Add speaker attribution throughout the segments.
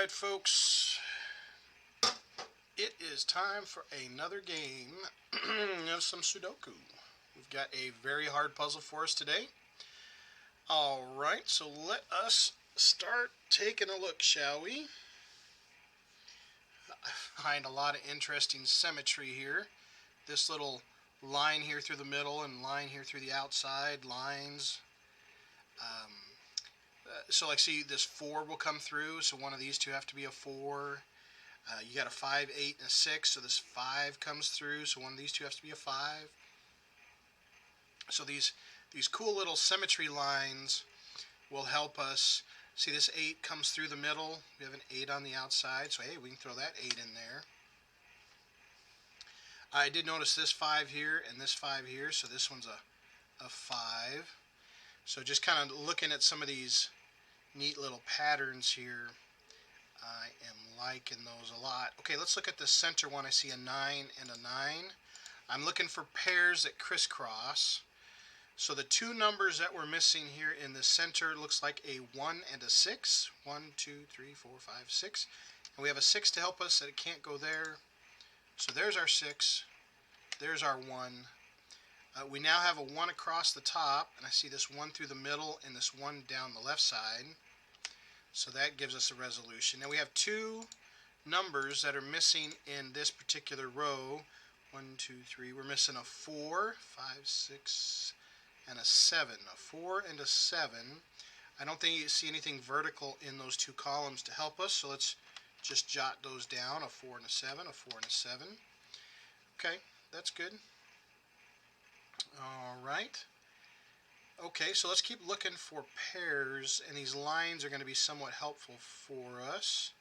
Speaker 1: Alright folks, it is time for another game of some Sudoku. We've got a very hard puzzle for us today. Alright, so let us start taking a look, shall we? I find a lot of interesting symmetry here. This little line here through the middle and line here through the outside, lines. So like see this 4 will come through, so one of these two have to be a 4. You got a 5, 8, and a 6, so this 5 comes through, so one of these two has to be a 5. So these cool little symmetry lines will help us. See, this 8 comes through the middle. We have an 8 on the outside, so hey, we can throw that 8 in there. I did notice this 5 here and this 5 here, so this one's a 5. So just kind of looking at some of these neat little patterns here, I am liking those a lot. Okay, let's look at the center one. I see a 9 and a 9. I'm looking for pairs that crisscross. So the two numbers that we're missing here in the center looks like a 1 and a 6. 1, 2, 3, 4, 5, 6. And we have a 6 to help us that it can't go there. So there's our 6. There's our 1. We now have a 1 across the top, and I see this 1 through the middle and this 1 down the left side. So that gives us a resolution. Now we have two numbers that are missing in this particular row. 1, 2, 3. We're missing a 4, 5, 6, and a 7. A 4 and a 7. I don't think you see anything vertical in those two columns to help us, so let's just jot those down. A 4 and a 7, a 4 and a 7. Okay, that's good. Alright. Okay, so let's keep looking for pairs, and these lines are going to be somewhat helpful for us.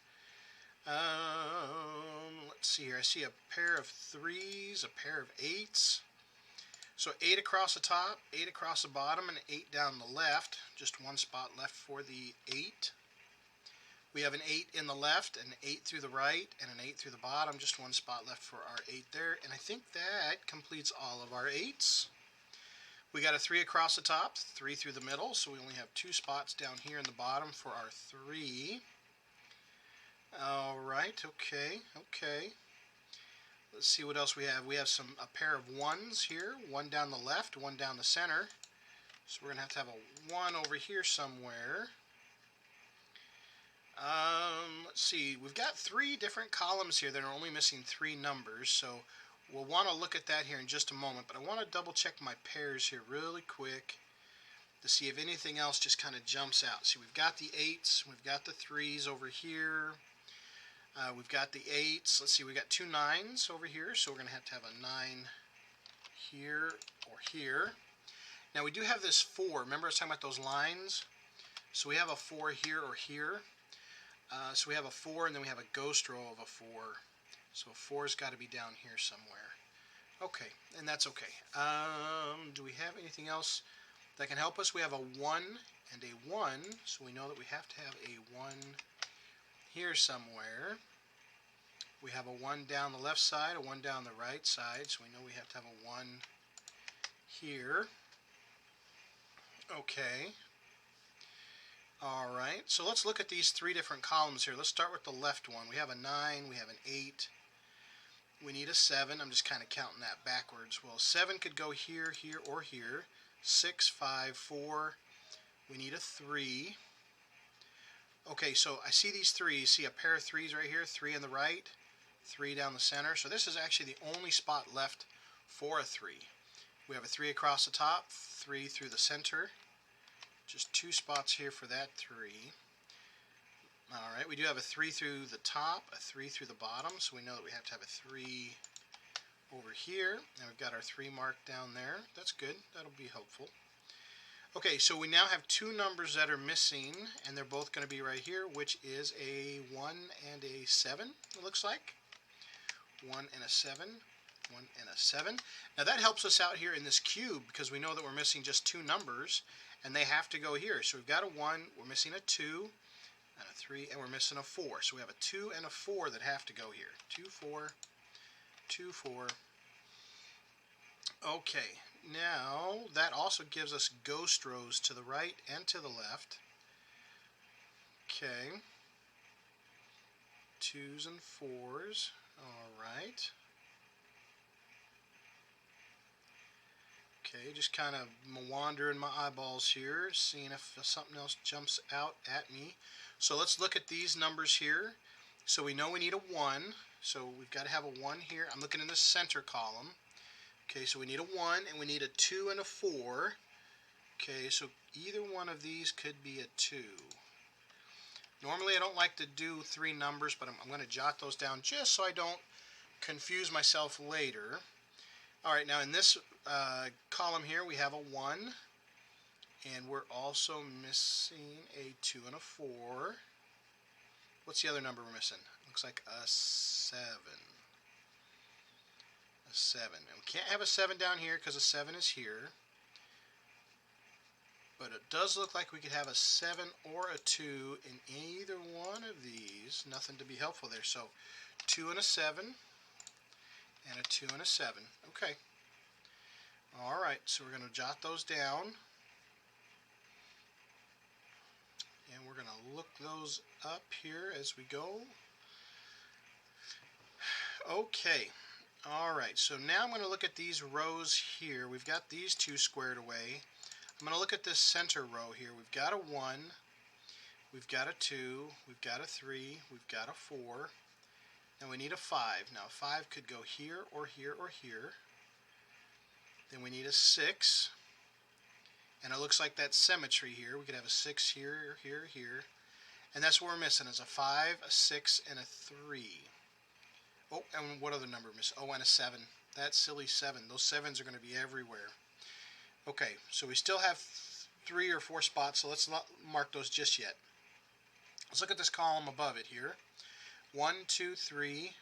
Speaker 1: Let's see here. I see a pair of 3s, a pair of 8s. So 8 across the top, 8 across the bottom, and 8 down the left. Just one spot left for the 8. We have an 8 in the left, an 8 through the right, and an 8 through the bottom. Just one spot left for our 8 there. And I think that completes all of our 8s. We got a 3 across the top, 3 through the middle, so we only have 2 spots down here in the bottom for our 3. Alright, okay. Let's see what else we have. We have a pair of 1s here, one down the left, one down the center. So we're going to have a 1 over here somewhere. Let's see, we've got 3 different columns here that are only missing 3 numbers, so we'll want to look at that here in just a moment, but I want to double check my pairs here really quick to see if anything else just kind of jumps out. See, we've got the 8s, we've got the 3s over here, we've got the 8s. Let's see, we've got 2 9s over here, so we're going to have a 9 here or here. Now we do have this 4. Remember I was talking about those lines? So we have a 4 here or here. So we have a 4, and then we have a ghost row of a 4. So 4's got to be down here somewhere. Okay, and that's okay. Do we have anything else that can help us? We have a 1 and a 1, so we know that we have to have a 1 here somewhere. We have a 1 down the left side, a 1 down the right side, so we know we have to have a 1 here. Okay. Alright, so let's look at these 3 different columns here. Let's start with the left one. We have a 9, we have an 8, we need a 7. I'm just kind of counting that backwards. Well, 7 could go here, here, or here. 6, 5, 4, we need a 3. Okay, so I see these 3s. See a pair of 3s right here, 3 on the right, 3 down the center. So this is actually the only spot left for a 3. We have a 3 across the top, 3 through the center. Just 2 spots here for that 3. Alright, we do have a 3 through the top, a 3 through the bottom, so we know that we have to have a 3 over here. And we've got our 3 marked down there. That's good. That'll be helpful. Okay, so we now have 2 numbers that are missing, and they're both going to be right here, which is a 1 and a 7, it looks like. 1 and a 7. 1 and a 7. Now that helps us out here in this cube because we know that we're missing just 2 numbers and they have to go here. So we've got a 1, we're missing a 2 and a 3, and we're missing a 4. So we have a 2 and a 4 that have to go here. 2, 4, 2, 4. Okay, now that also gives us ghost rows to the right and to the left. Okay. 2s and 4s. All right. Okay, just kind of wandering my eyeballs here, seeing if something else jumps out at me. So let's look at these numbers here. So we know we need a 1, so we've got to have a 1 here. I'm looking in the center column. Okay, so we need a 1, and we need a 2 and a 4. Okay, so either one of these could be a 2. Normally I don't like to do 3 numbers, but I'm going to jot those down just so I don't confuse myself later. Alright, now in this column here we have a 1, and we're also missing a 2 and a 4. What's the other number we're missing? Looks like a 7. A 7. And we can't have a 7 down here because a 7 is here. But it does look like we could have a 7 or a 2 in either one of these. Nothing to be helpful there. So 2 and a 7. And a 2 and a 7. Okay. Alright, so we're going to jot those down. And we're going to look those up here as we go. Okay. Alright, so now I'm going to look at these rows here. We've got these 2 squared away. I'm going to look at this center row here. We've got a 1. We've got a 2. We've got a 3. We've got a 4. And we need a 5. Now a 5 could go here or here or here. Then we need a 6. And it looks like that symmetry here. We could have a 6 here, here, here. And that's what we're missing is a 5, a 6, and a 3. Oh, and what other number missing? Oh, and a 7. That silly 7. Those 7s are going to be everywhere. Okay, so we still have 3 or 4 spots, so let's not mark those just yet. Let's look at this column above it here. 1, 2, 3.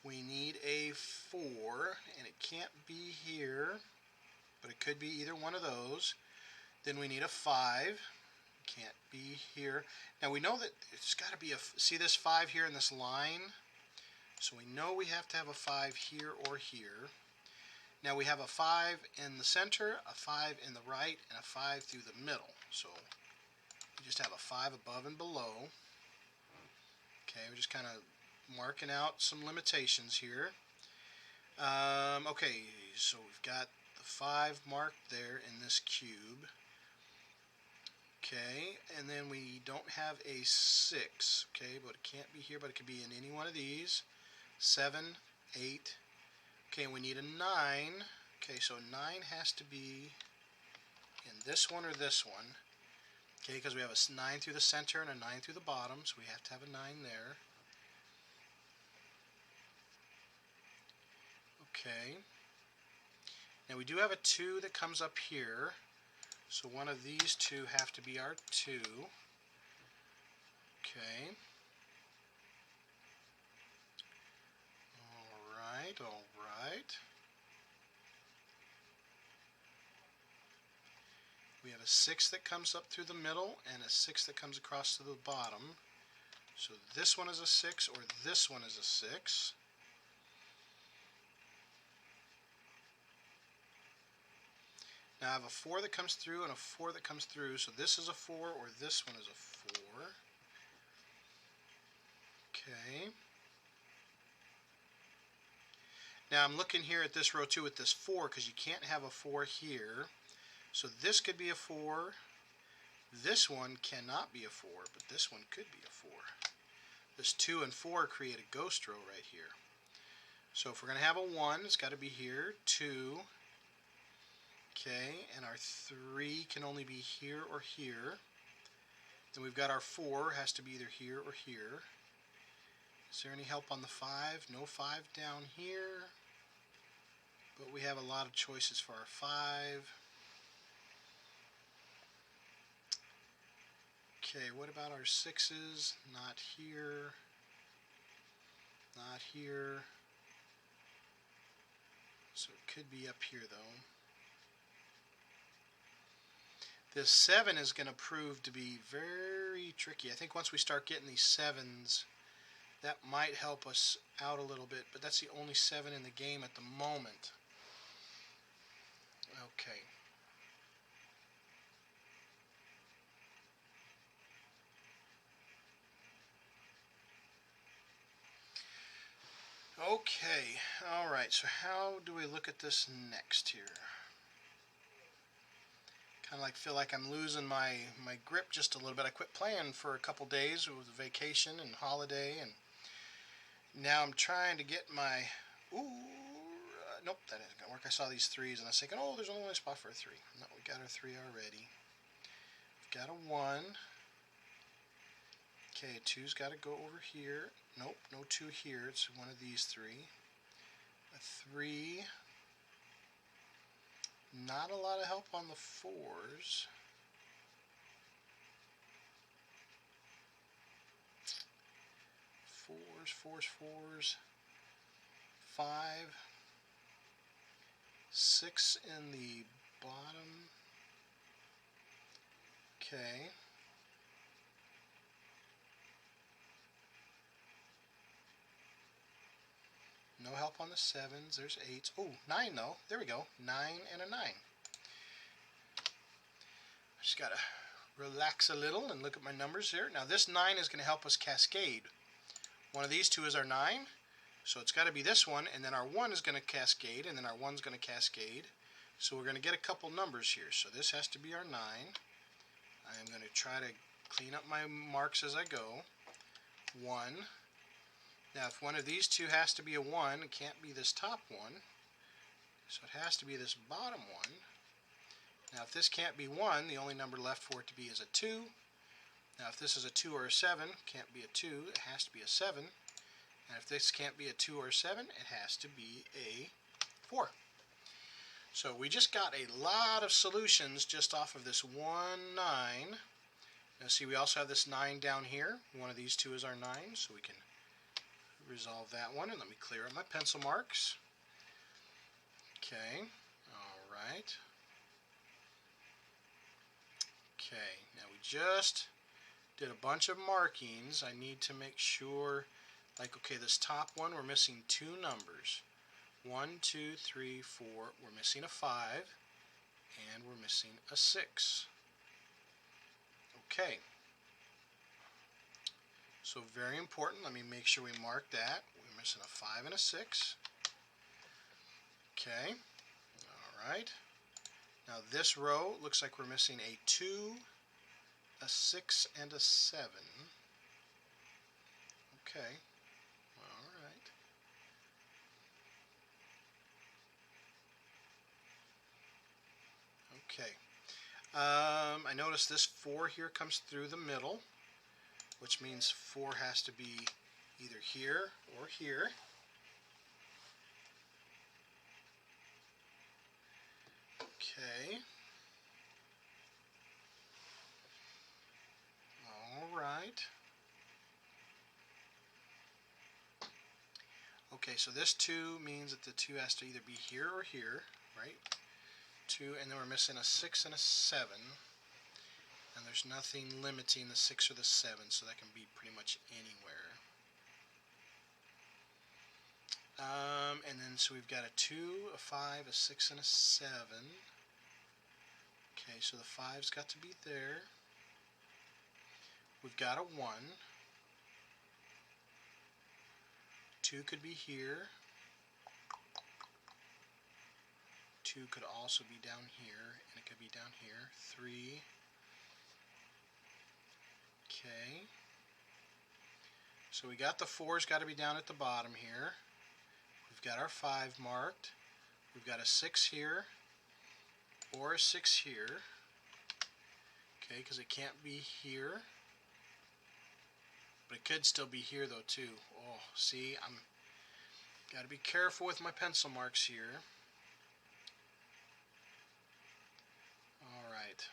Speaker 1: We need a 4, and it can't be here, but it could be either one of those. Then we need a 5. Can't be here. Now we know that it's got to be a, see this 5 here in this line? So we know we have to have a 5 here or here. Now we have a 5 in the center, a 5 in the right, and a 5 through the middle. So we just have a 5 above and below. Okay, we're just kind of marking out some limitations here. Okay, so we've got the 5 marked there in this cube. Okay, and then we don't have a 6. Okay, but it can't be here, but it could be in any one of these. 7, 8. Okay, we need a 9. Okay, so 9 has to be in this one or this one. Okay, because we have a 9 through the center and a 9 through the bottom, so we have to have a 9 there. Okay. Now we do have a 2 that comes up here, so one of these 2 have to be our 2. Okay. Alright. We have a 6 that comes up through the middle and a 6 that comes across to the bottom. So this one is a 6 or this one is a 6. Now I have a 4 that comes through and a 4 that comes through. So this is a 4 or this one is a 4. Okay. Now I'm looking here at this row too with this 4 because you can't have a 4 here. So this could be a 4. This one cannot be a 4, but this one could be a 4. This 2 and 4 create a ghost row right here. So if we're going to have a 1, it's got to be here. 2. Okay, and our 3 can only be here or here. Then we've got our 4, has to be either here or here. Is there any help on the 5? No 5 down here. But we have a lot of choices for our 5. Okay, what about our 6s? Not here. Not here. So it could be up here though. This 7 is going to prove to be very tricky. I think once we start getting these 7s, that might help us out a little bit, but that's the only 7 in the game at the moment. Okay. Okay, alright, so how do we look at this next here? Kind of like feel like I'm losing my grip just a little bit. I quit playing for a couple days. It was a vacation and holiday, and now I'm trying to get my... nope, that isn't going to work. I saw these threes, and I was thinking, oh, there's only one spot for a three. No, we got our three already. We've got a one. Okay, a two's got to go over here. Nope, no two here. It's one of these three. A three. Not a lot of help on the fours. Fours. Five. Six in the bottom. Okay. No help on the sevens. There's eights. Oh, nine though. There we go. 9 and a 9. I just gotta relax a little and look at my numbers here. Now this 9 is going to help us cascade. One of these two is our 9. So it's got to be this one, and then our 1 is going to cascade, and then our 1's going to cascade. So we're going to get a couple numbers here. So this has to be our 9. I'm going to try to clean up my marks as I go. 1. Now if one of these two has to be a 1, it can't be this top one. So it has to be this bottom one. Now if this can't be 1, the only number left for it to be is a 2. Now if this is a 2 or a 7, can't be a 2, it has to be a 7. And if this can't be a 2 or a 7, it has to be a 4. So we just got a lot of solutions just off of this 1, 9. Now see, we also have this 9 down here. One of these two is our 9, so we can resolve that one. And let me clear up my pencil marks. Okay, alright. Okay, now we just did a bunch of markings. I need to make sure, like, okay, this top one, we're missing 2 numbers. 1, 2, 3, 4. We're missing a 5, and we're missing a 6. Okay. So very important. Let me make sure we mark that. We're missing a 5 and a 6. Okay. All right. Now this row looks like we're missing a 2, a 6, and a 7. Okay. All right. Okay. I notice this 4 here comes through the middle, which means 4 has to be either here or here. Okay. All right. Okay, so this 2 means that the 2 has to either be here or here, right? 2, and then we're missing a 6 and a 7. And there's nothing limiting the 6 or the 7, so that can be pretty much anywhere. And then so we've got a 2, a 5, a 6, and a 7. Okay, so the 5's got to be there. We've got a 1. 2 could be here. 2 could also be down here, and it could be down here. 3. Okay. So we got the 4's got to be down at the bottom here. We've got our 5 marked. We've got a 6 here, or a 6 here. Okay, because it can't be here. But it could still be here though too. Oh, see, I'm got to be careful with my pencil marks here. All right.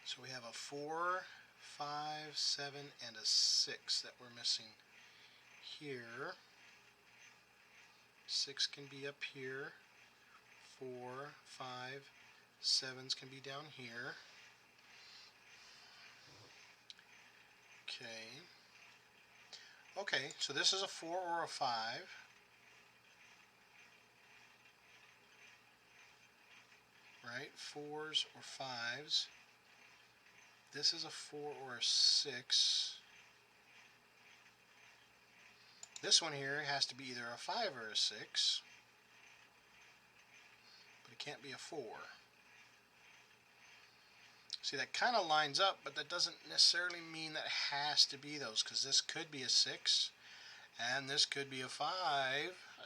Speaker 1: So we have a 4, 5, 7, and a 6 that we're missing here. 6 can be up here. 4, 5, 7s can be down here. Okay. Okay, so this is a 4 or a 5. Right? 4s or 5s. this is a 4 or a 6. This one here has to be either a 5 or a 6, but it can't be a 4. See, that kind of lines up, but that doesn't necessarily mean that it has to be those, because this could be a 6 and this could be a 5,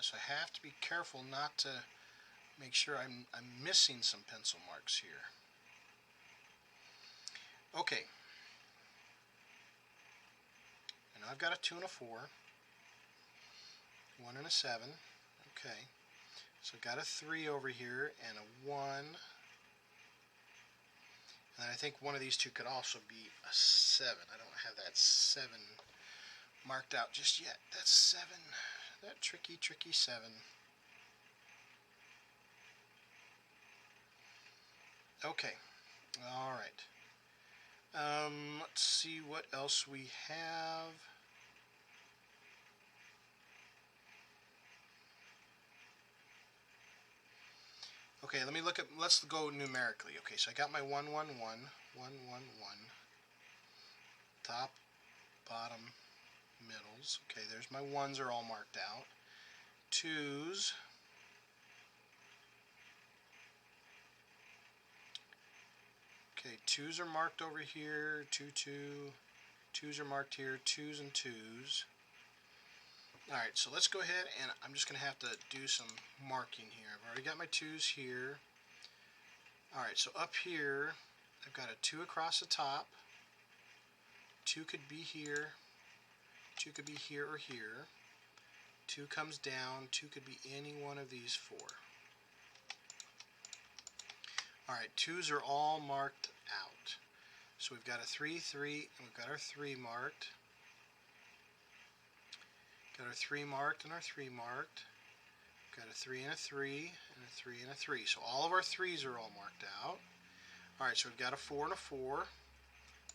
Speaker 1: so I have to be careful not to make sure I'm missing some pencil marks here. Okay, and I've got a 2 and a 4, 1 and a 7. Okay, so I've got a 3 over here and a 1. And I think one of these two could also be a 7. I don't have that 7 marked out just yet. That's 7. That tricky 7. Okay. All right. Let's see what else we have. Okay, let's go numerically. Okay, so I got my 1, 1, 1, 1, 1, 1, top, bottom, middles. Okay, there's my 1s are all marked out. 2s. Okay, 2s are marked over here, 2, 2. 2s are marked here, 2s and 2s. Alright, so let's go ahead and I'm just going to have to do some marking here. I've already got my 2s here. Alright, so up here, I've got a 2 across the top. 2 could be here. 2 could be here or here. 2 comes down. 2 could be any one of these 4. Alright, 2s are all marked out. So we've got a 3, 3, and we've got our 3 marked. Got our 3 marked and our 3 marked. Got a 3 and a 3 and a 3 and a 3. So all of our 3s are all marked out. Alright, so we've got a 4 and a 4.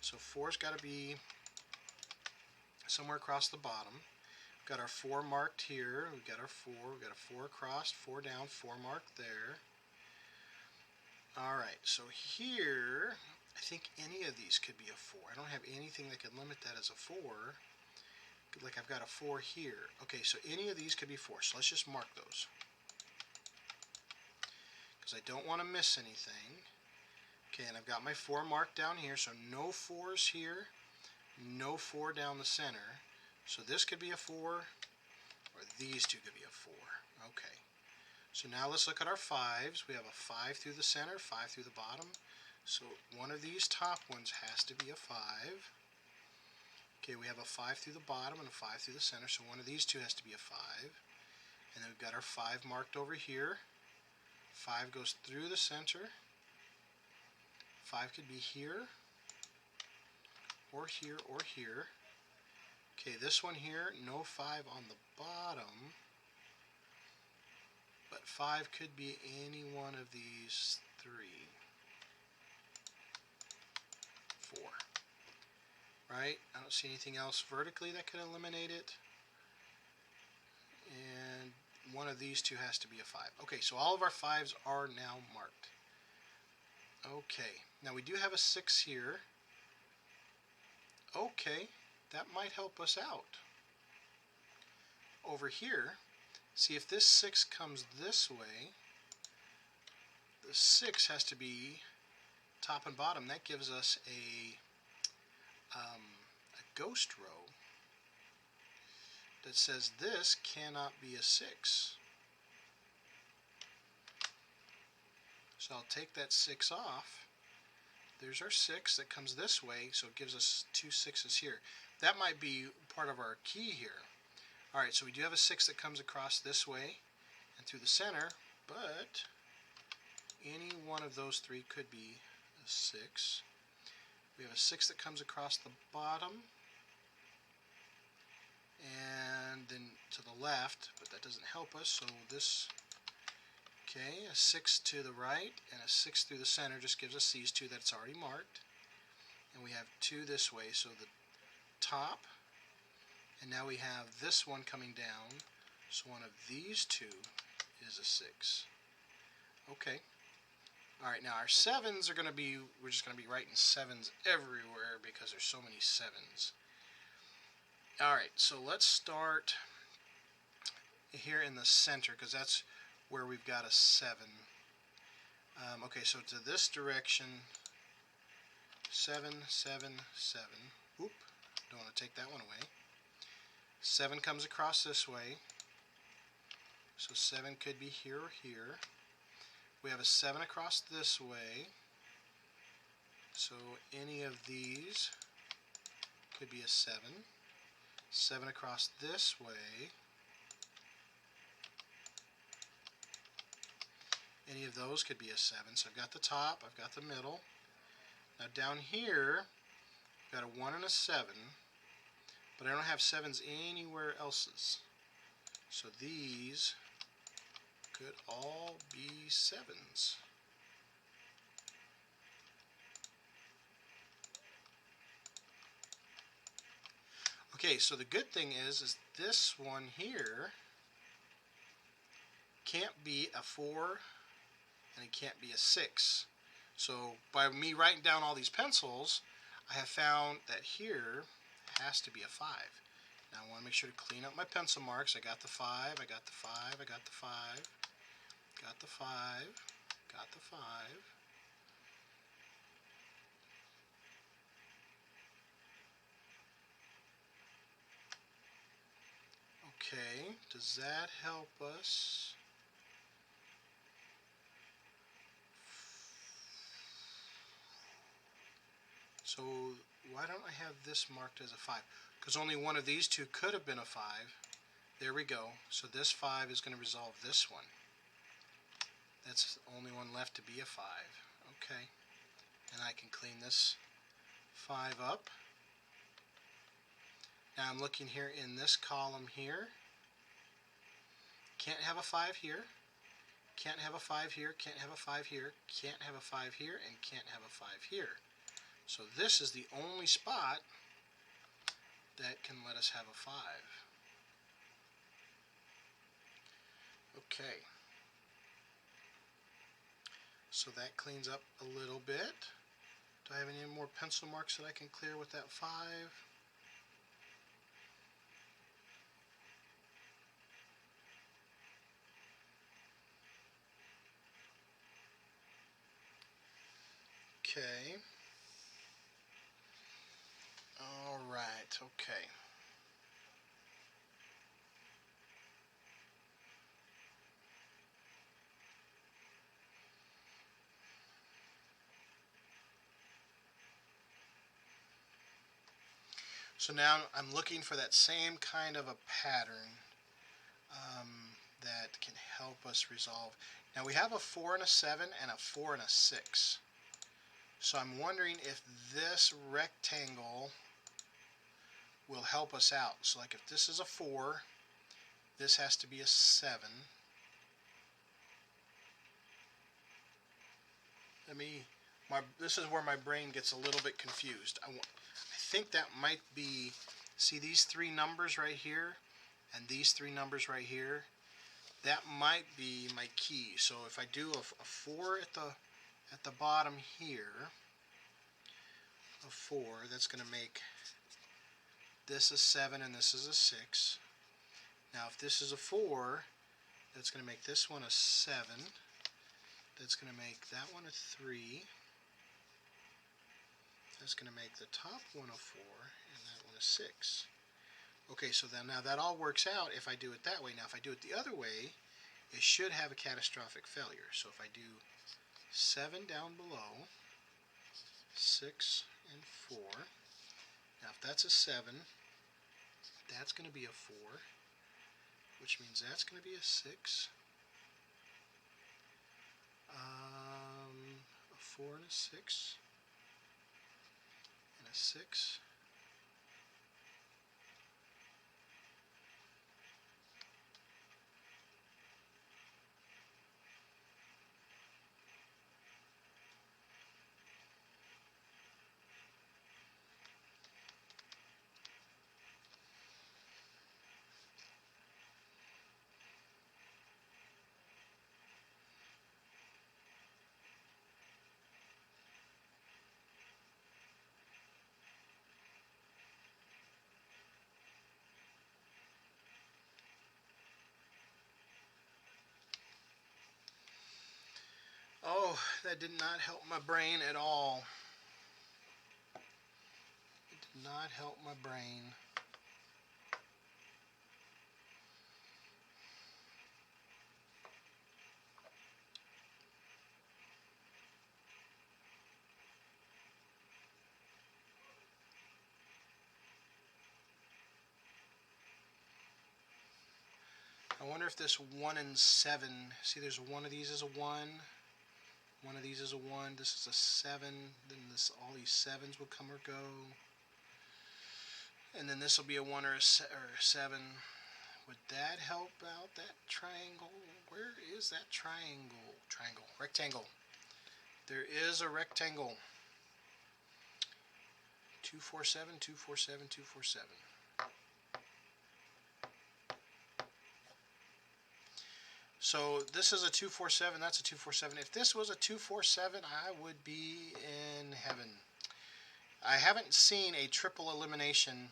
Speaker 1: So 4's got to be somewhere across the bottom. We've got our 4 marked here. We've got our 4. We've got a 4 across, 4 down, 4 marked there. Alright, so here, I think any of these could be a 4. I don't have anything that could limit that as a 4. Like I've got a 4 here. Okay, so any of these could be 4. So let's just mark those, because I don't want to miss anything. Okay, and I've got my 4 marked down here, so no 4s here, no 4 down the center. So this could be a 4, or these two could be a 4. Okay, so now let's look at our 5s. We have a 5 through the center, 5 through the bottom. So one of these top ones has to be a 5. Okay, we have a 5 through the bottom and a 5 through the center, so one of these two has to be a 5. And then we've got our 5 marked over here. 5 goes through the center. 5 could be here, or here, or here. Okay, this one here, no 5 on the bottom, but 5 could be any one of these 3. 4. Right? I don't see anything else vertically that could eliminate it. And one of these two has to be a 5. Okay, so all of our 5s are now marked. Okay, now we do have a 6 here. Okay, that might help us out. Over here, see if this 6 comes this way, the 6 has to be top and bottom. That gives us a ghost row that says this cannot be a 6. So I'll take that 6 off. There's our 6 that comes this way, so it gives us 2 6s here. That might be part of our key here. Alright, so we do have a 6 that comes across this way and through the center, but any one of those 3 could be a 6. We have a 6 that comes across the bottom and then to the left, but that doesn't help us, so this, okay, a 6 to the right and a 6 through the center just gives us these 2 that's already marked. And we have 2 this way, so the top, and now we have this one coming down, so one of these 2 is a 6. Okay, All right, now our 7s are going to be, we're just going to be writing 7s everywhere because there's so many 7s. All right, so let's start here in the center because that's where we've got a 7. Okay, so to this direction, 7, 7, 7. Oop, don't want to take that one away. 7 comes across this way, so 7 could be here or here. We have a 7 across this way, so any of these could be a 7. 7 across this way, any of those could be a 7. So I've got the top, I've got the middle. Now down here, I've got a 1 and a 7, but I don't have 7s anywhere else's. So these could all be 7s. Okay, so the good thing is this one here can't be a 4 and it can't be a 6. So by me writing down all these pencils, I have found that here has to be a 5. Now I want to make sure to clean up my pencil marks. I got the 5, I got the 5, I got the 5, got the 5, got the 5. Okay, does that help us? So why don't I have this marked as a 5? Because only one of these two could have been a 5. There we go. So this 5 is going to resolve this one. That's the only one left to be a 5. Okay. And I can clean this 5 up. Now I'm looking here in this column here. Can't have a 5 here. Can't have a 5 here. Can't have a 5 here. Can't have a 5 here. And can't have a 5 here. So this is the only spot that can let us have a 5. Okay. So that cleans up a little bit. Do I have any more pencil marks that I can clear with that 5? Okay. All right, okay. So now I'm looking for that same kind of a pattern that can help us resolve. Now we have a 4 and a 7 and a 4 and a 6. So I'm wondering if this rectangle will help us out. So like if this is a 4, this has to be a 7. This is where my brain gets a little bit confused. I think that might be, see these 3 numbers right here and these 3 numbers right here, that might be my key. So if I do a 4 at the bottom here, a 4, that's going to make this a 7 and this is a 6. Now if this is a 4, that's going to make this one a 7. That's going to make that one a 3. That's going to make the top one a 4 and that one a 6. Okay, so then now that all works out if I do it that way. Now if I do it the other way, it should have a catastrophic failure. So if I do 7 down below, 6 and 4. Now if that's a 7, that's going to be a 4, which means that's going to be a 6. A 4 and a 6. And a 6. Oh, that did not help my brain at all. It did not help my brain. I wonder if this 1 and 7, see there's one of these is a 1, one of these is a 1, this is a 7, then this, all these 7s will come or go, and then this will be a 1 or a 7. Would that help out that triangle? Where is that triangle? Rectangle. There is a rectangle. 2, 4, 7, 2, 4, 7, 2, 4, 7. So this is a 2, 4, 7, that's a 2, 4, 7. If this was a 2, 4, 7, I would be in heaven. I haven't seen a triple elimination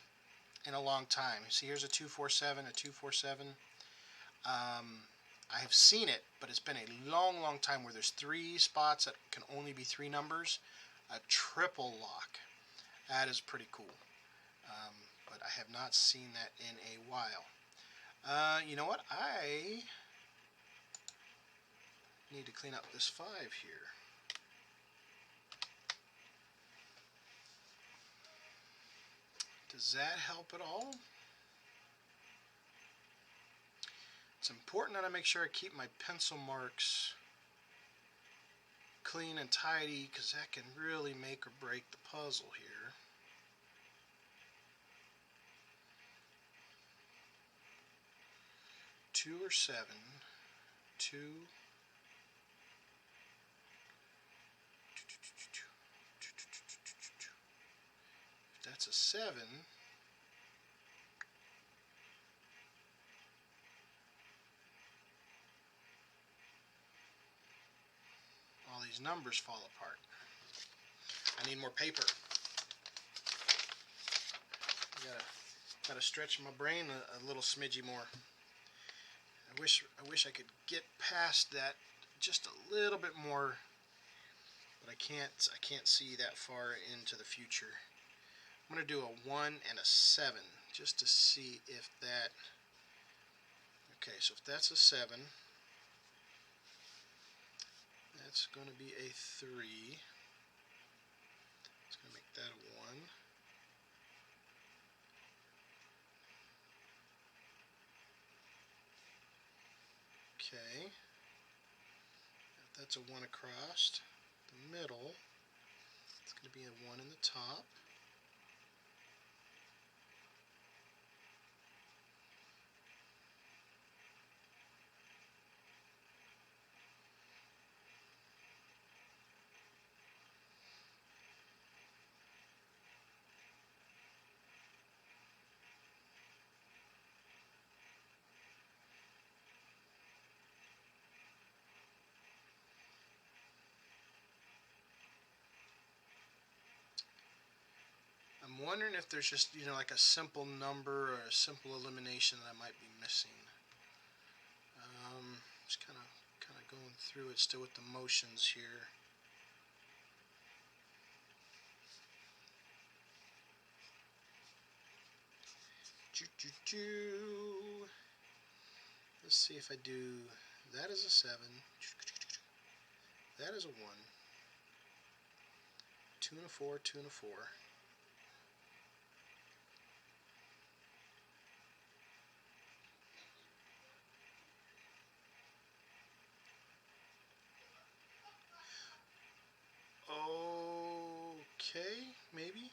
Speaker 1: in a long time. See, here's a 2, 4, 7, a 2, 4, 7. I have seen it, but it's been a long, long time where there's 3 spots that can only be 3 numbers. A triple lock. That is pretty cool. But I have not seen that in a while. You know what? I need to clean up this 5 here. Does that help at all? It's important that I make sure I keep my pencil marks clean and tidy, because that can really make or break the puzzle here. Two or 7, 2. If that's a 7, all these numbers fall apart. I need more paper. I gotta stretch my brain a little smidgy more. I wish I could get past that just a little bit more, but I can't see that far into the future. I'm going to do a 1 and a 7 just to see if that... Okay, so if that's a 7, that's going to be a 3. It's going to make that a 1. Okay. If that's a 1 across the middle, it's going to be a 1 in the top. I'm wondering if there's just, like a simple number or a simple elimination that I might be missing. Just kind of going through it still with the motions here. Let's see if I do, that is a 7. That is a 1. 2 and a 4, 2 and a 4. Okay, maybe.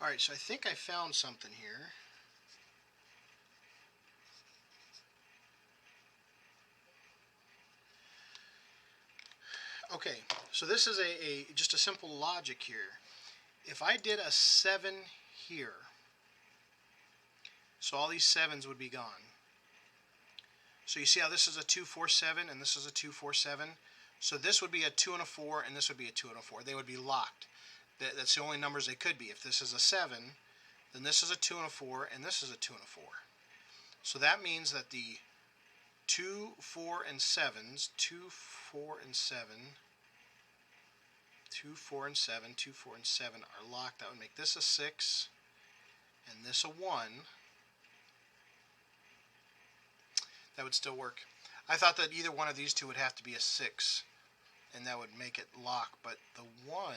Speaker 1: Alright, so I think I found something here. Okay, so this is just a simple logic here. If I did a 7 here, so all these 7s would be gone. So you see how this is a 2, 4, 7 and this is a 2, 4, 7? So this would be a 2 and a 4 and this would be a 2 and a 4. They would be locked. That's the only numbers they could be. If this is a 7, then this is a 2 and a 4 and this is a 2 and a 4. So that means that the 2, 4, and 7s, 2, 4, and 7, 2, 4, and 7, 2, 4, and 7 are locked. That would make this a 6 and this a 1. That would still work. I thought that either one of these two would have to be a 6 and that would make it lock, but the 1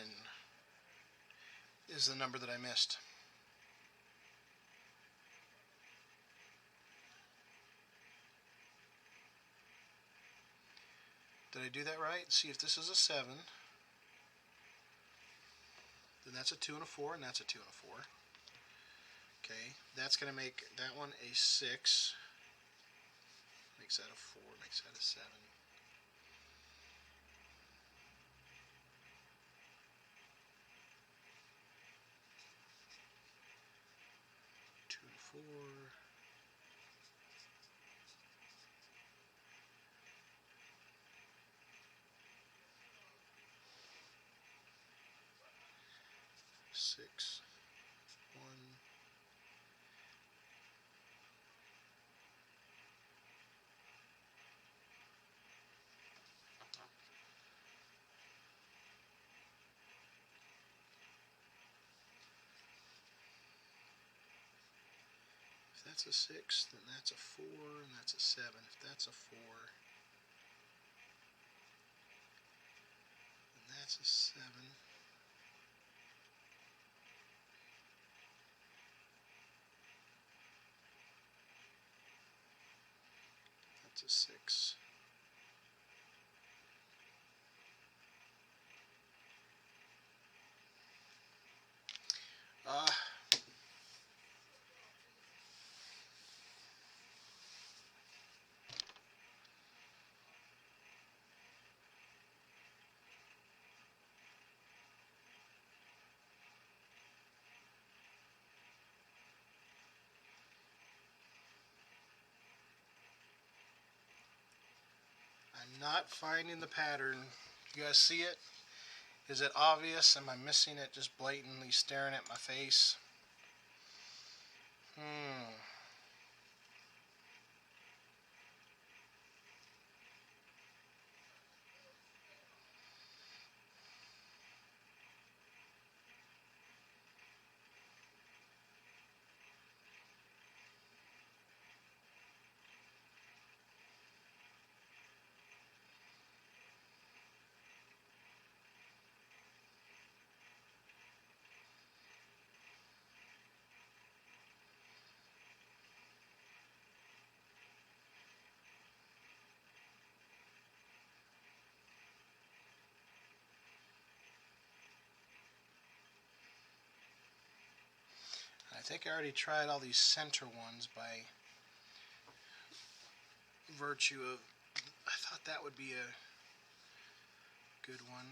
Speaker 1: is the number that I missed. Did I do that right? See if this is a 7. Then that's a 2 and a 4, and that's a 2 and a 4. Okay, that's going to make that one a 6. Makes that a 4, makes that a 7. 2 and 4. 6, 1. If that's a 6, then that's a 4, and that's a 7. If that's a 4, then that's a 7. That's a 6. Uh, I'm not finding the pattern. You guys see it? Is it obvious? Am I missing it just blatantly staring at my face? I think I already tried all these center ones by virtue of, I thought that would be a good one.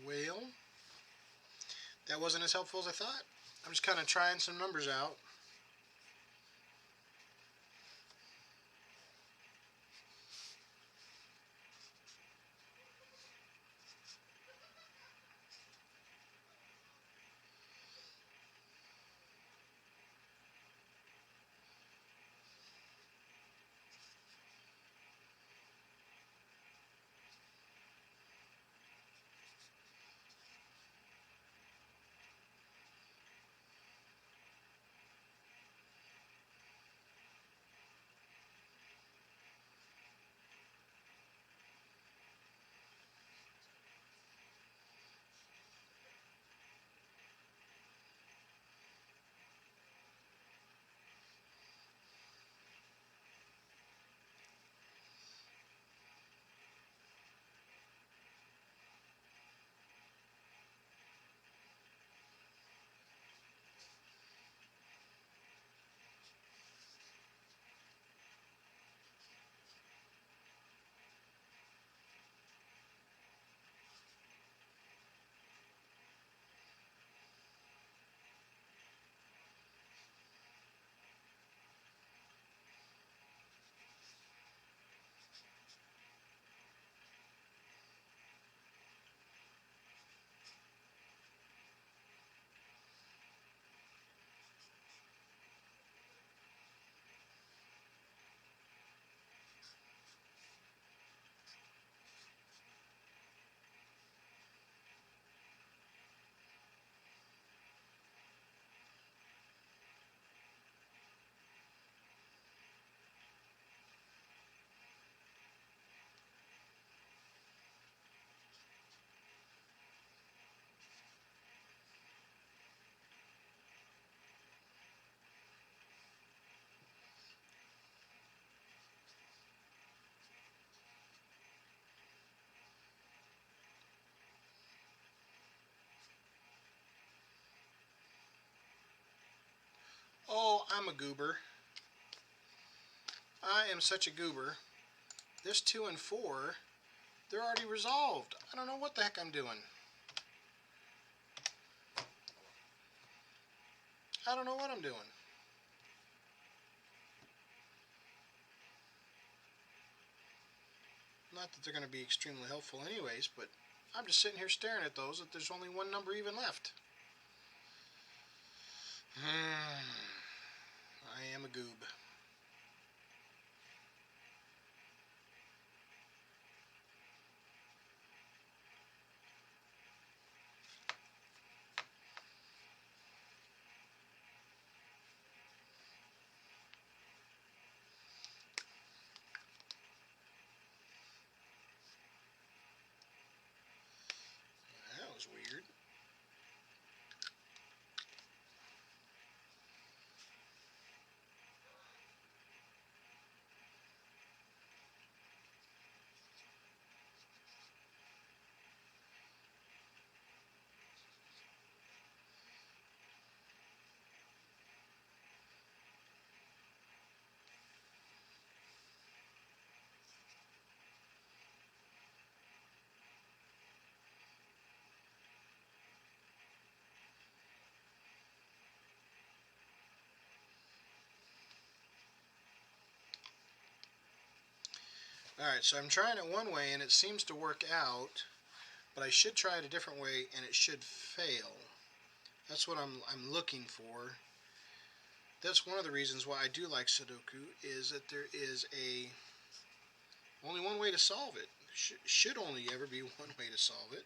Speaker 1: Well, that wasn't as helpful as I thought. I'm just kind of trying some numbers out. Oh, I'm a goober. I am such a goober. This 2 and 4, they're already resolved. I don't know what the heck I'm doing. I don't know what I'm doing. Not that they're going to be extremely helpful anyways, but I'm just sitting here staring at those that there's only one number even left. I am a goob. That was weird. Alright, so I'm trying it one way and it seems to work out, but I should try it a different way and it should fail. That's what I'm looking for. That's one of the reasons why I do like Sudoku, is that there is only one way to solve it. Should only ever be one way to solve it.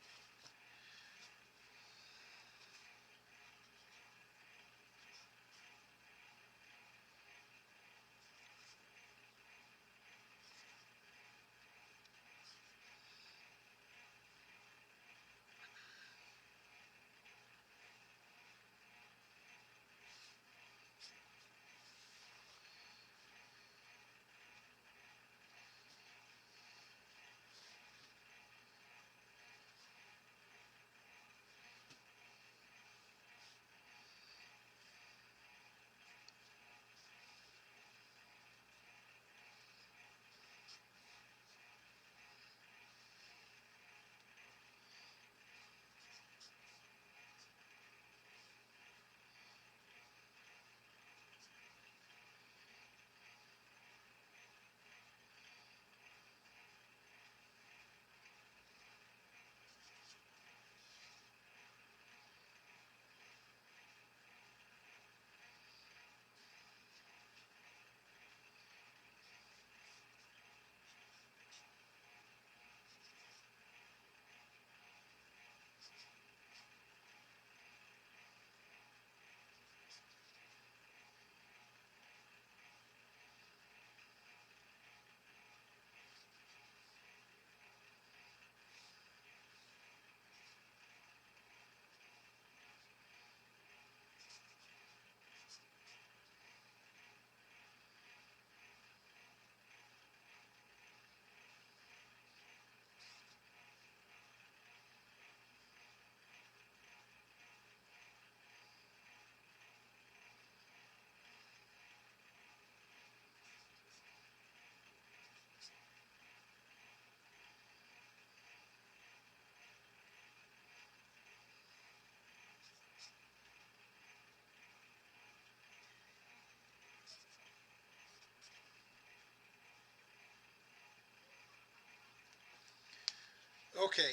Speaker 1: Okay,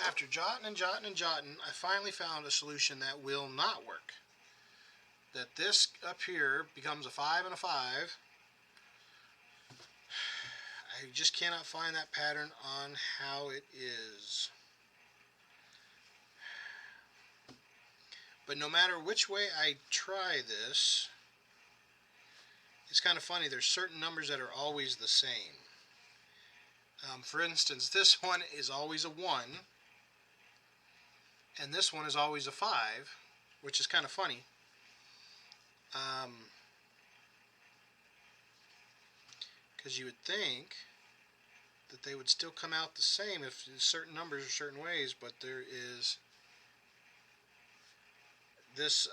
Speaker 1: after jotting and jotting and jotting, I finally found a solution that will not work. That this up here becomes a 5 and a 5. I just cannot find that pattern on how it is. But no matter which way I try this, it's kind of funny. There's certain numbers that are always the same. For instance, this one is always a 1, and this one is always a 5, which is kind of funny. Because you would think that they would still come out the same if certain numbers are certain ways, but there is this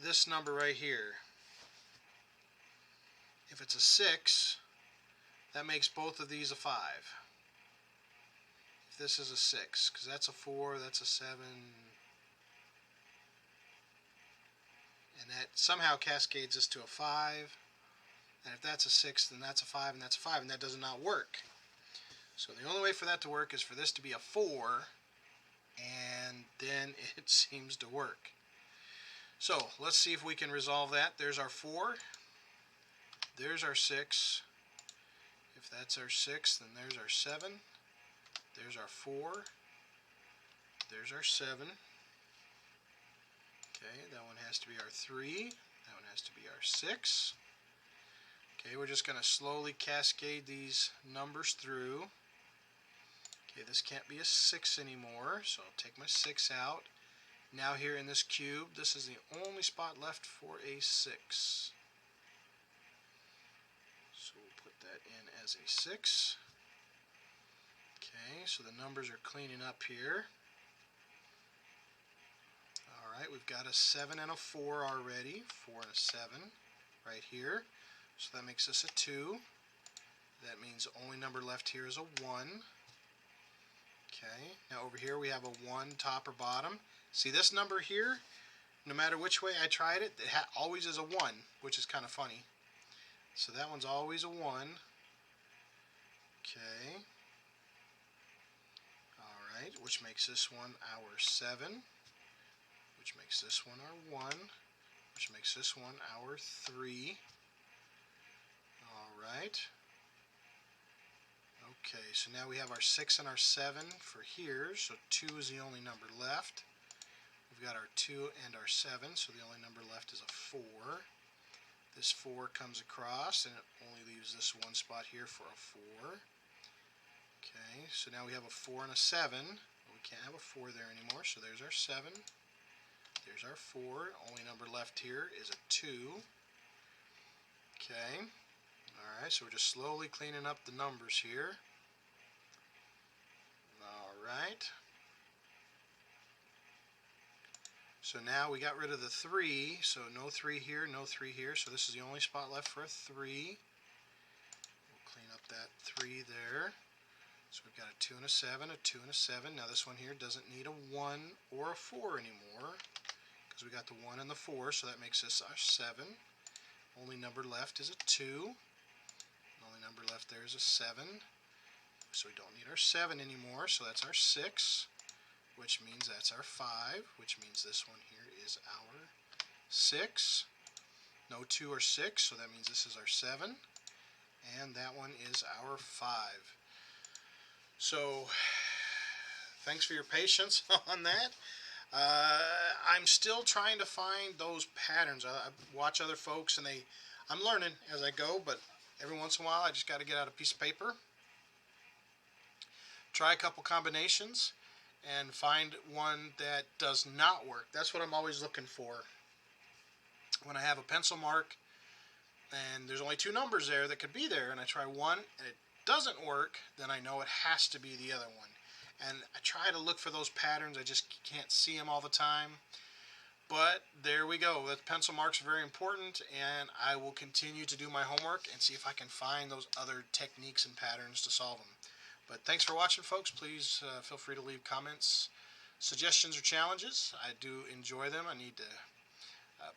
Speaker 1: this number right here. If it's a 6, that makes both of these a 5. If this is a 6, because that's a 4, that's a 7, and that somehow cascades this to a 5. And if that's a 6, then that's a 5, and that's a 5, and that does not work. So the only way for that to work is for this to be a 4, and then it seems to work. So let's see if we can resolve that. There's our 4. There's our 6. If that's our 6, then there's our 7. There's our 4. There's our 7. Okay, that one has to be our 3. That one has to be our 6. Okay, we're just going to slowly cascade these numbers through. Okay, this can't be a 6 anymore, so I'll take my 6 out. Now here in this cube, this is the only spot left for a 6. So we'll put that in as a 6. Okay, so the numbers are cleaning up here. Alright, we've got a 7 and a 4 already. 4 and a 7 right here. So that makes this a 2. That means the only number left here is a 1. Okay, now over here we have a 1 top or bottom. See this number here? No matter which way I tried it, it always is a 1, which is kind of funny. So that one's always a 1. Okay. Alright, which makes this one our 7. Which makes this one our 1. Which makes this one our 3. Alright. Okay, so now we have our 6 and our 7 for here, so 2 is the only number left. We've got our 2 and our 7, so the only number left is a 4. This 4 comes across, and it only leaves this one spot here for a 4. Okay, so now we have a 4 and a 7. We can't have a 4 there anymore, so there's our 7. There's our 4. Only number left here is a 2. Okay. Alright, so we're just slowly cleaning up the numbers here. Alright. So now we got rid of the 3, so no 3 here, no 3 here, so this is the only spot left for a 3. We'll clean up that 3 there. So we've got a 2 and a 7, a 2 and a 7. Now this one here doesn't need a 1 or a 4 anymore, because we got the 1 and the 4, so that makes this our 7. Only number left is a 2. Number left there is a 7, so we don't need our 7 anymore, so that's our 6, which means that's our 5, which means this one here is our 6. No 2 or 6, so that means this is our 7, and that one is our 5. So thanks for your patience on that. I'm still trying to find those patterns. I watch other folks, and I'm learning as I go, but every once in a while I just got to get out a piece of paper, try a couple combinations, and find one that does not work. That's what I'm always looking for. When I have a pencil mark and there's only 2 numbers there that could be there, and I try one and it doesn't work, then I know it has to be the other one. And I try to look for those patterns. I just can't see them all the time. But there we go. The pencil marks are very important, and I will continue to do my homework and see if I can find those other techniques and patterns to solve them. But thanks for watching, folks. Please feel free to leave comments, suggestions, or challenges. I do enjoy them. I need to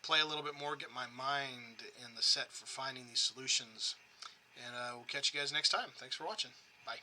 Speaker 1: play a little bit more, get my mind in the set for finding these solutions. And we'll catch you guys next time. Thanks for watching. Bye.